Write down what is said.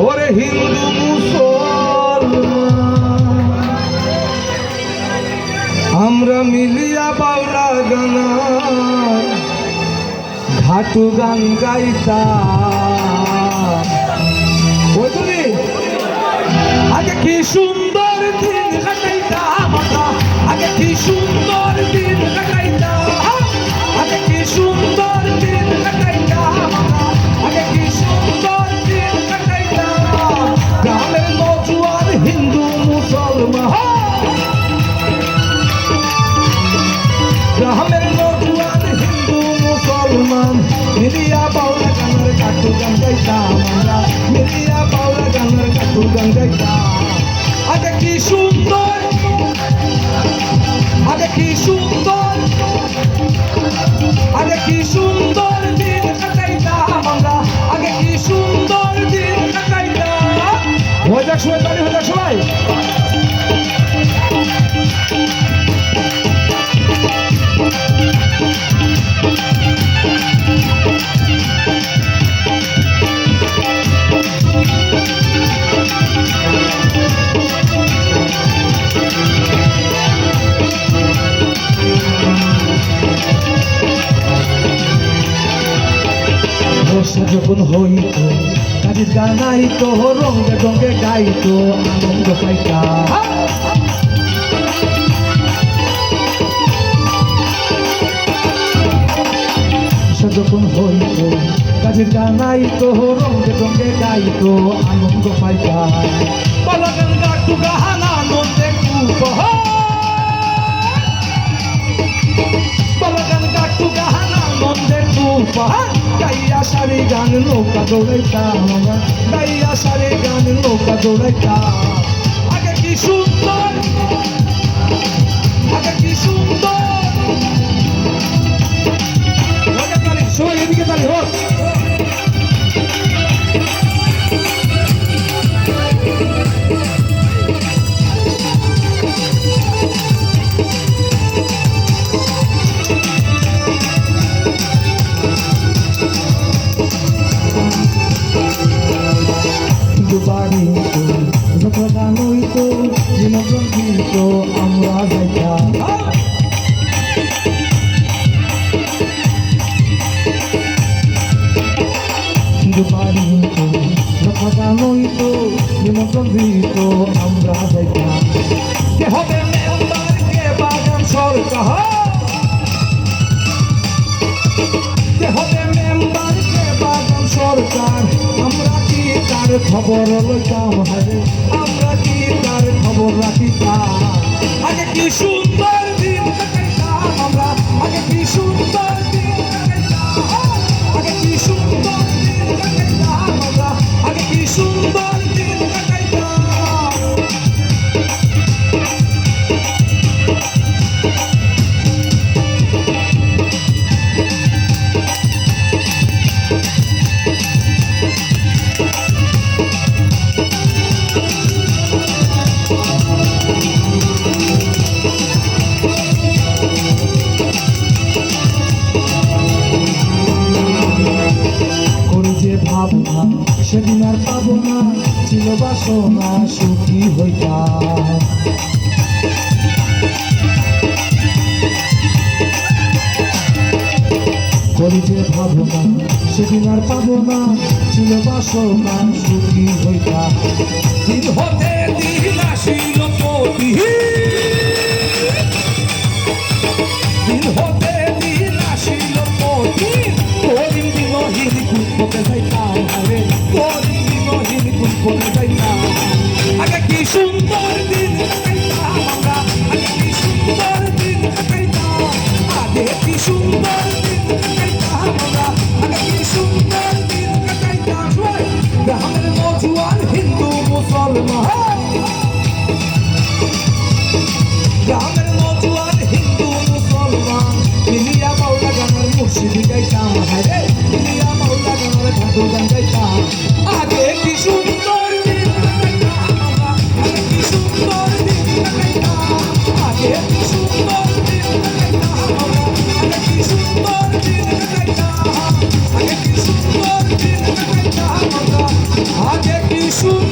ওরে হিন্দু মুসলমান আমরা মিলিয়া বাউলা গানা ঘাটু গান গাইতাম। বুঝলি আগে কি সুন্দর দিন কাটাইতাম, আগে কি সুন্দর দিন কাটাইতাম, আগে কি সুন্দর দিন কাটাইতাম, আগে কি সুন্দর দিন কাটাইতাম। গ্রামের নজওয়ান হিন্দু মুসলমান, গ্রামের নজওয়ান হিন্দু মুসলমান মিলিয়া বাউলা গানের কাটু গান গাইতাম আমরা, মিলিয়া বাউলা গানের কাটু গান গাইতাম। আগে কি সুন্দর, আগে কি সুন্দর, আগে কি সুন্দর দিন কাটাইতাম আমরা, আগে কি সুন্দর দিন কাটাইতাম। হয়ে যাক সবাই, তালি হয়ে যাক সবাই। যখন হইতো কাজের গানাইতো, রঙে রঙে গাইতো, আনন্দ পাইতা। যখন হইতো কাজের গানাইতো, রঙে রঙে গাইতো, আনন্দ পাইতা। বালাগান গাটু গাহান আনন্দে খুব, বালাগান গাটু গাহান আনন্দে খুব। গাইয়া সারে গান নৌকা দৌড়াইতাম আমরা, গাইয়া সারে গান নৌকা দৌড়াইতাম। আগে কি সুন্দর, আগে কি সুন্দর। সবাই এদিকে তালি হোক। আমরা যাইতাম বাড়ি হইতো, কথা নইতো, নিমন্ত্রণ দিত, আমরা যাইতাম। কে হবে মেম্বার, কে বাগান সরকার, কে হবে মেম্বার, কে বাগান সরকার। আমরা কি তার খবর লইতাম, হারে আমরা কি তার খবর রাখিতাম। আগে কি সুন্দর দিন কাটাইতাম আমরা, আগে কি সুন্দর দিন কাটাইতাম, আগে কি সুন্দর দিন কাটাইতাম আমরা, আগে কি সুন্দর দিন কাটাইতাম। ভাবনা সেদিন আর পাবো না, ছিল বাসনা সুখী হইতাম। করি যে ভাবনা সেদিন আর পাবো না, ছিল বাসনা সুখী হইতাম। দিন হতে দিন আসিল প্রতি, দিন হতে দিন আসিল প্রতি, করিম দিনহীন কুপতে যাইতাম, আরে করিম দিনহীন কুপতে যাইতাম। আগে কি সুন্দর দিন কাটাইতাম আমরা, আগে কি সুন্দর দিন কাটাইতাম, আগে কি সুন্দর দিন কাটাইতাম আমরা, আগে কি সুন্দর দিন কাটাইতাম। গ্রামের নজওয়ান হিন্দু মুসলমান, গ্রামের নজওয়ান হিন্দু মুসলমান মিলিয়া বাউলা গানের মুর্শিদি গাইতাম, হায় মিলিয়া বাউলা গানের ঘাটু গান গাইতাম। আগে কি সুন্দর দিন কাটাইতাম আমরা, আগে কি সুন্দর দিন কাটাইতাম, আগে কি সুন্দর দিন কাটাইতাম আমরা, আগে কি সুন্দর দিন কাটাইতাম, আগে কি সুন্দর দিন কাটাইতাম আমরা, আগে কি সুন্দর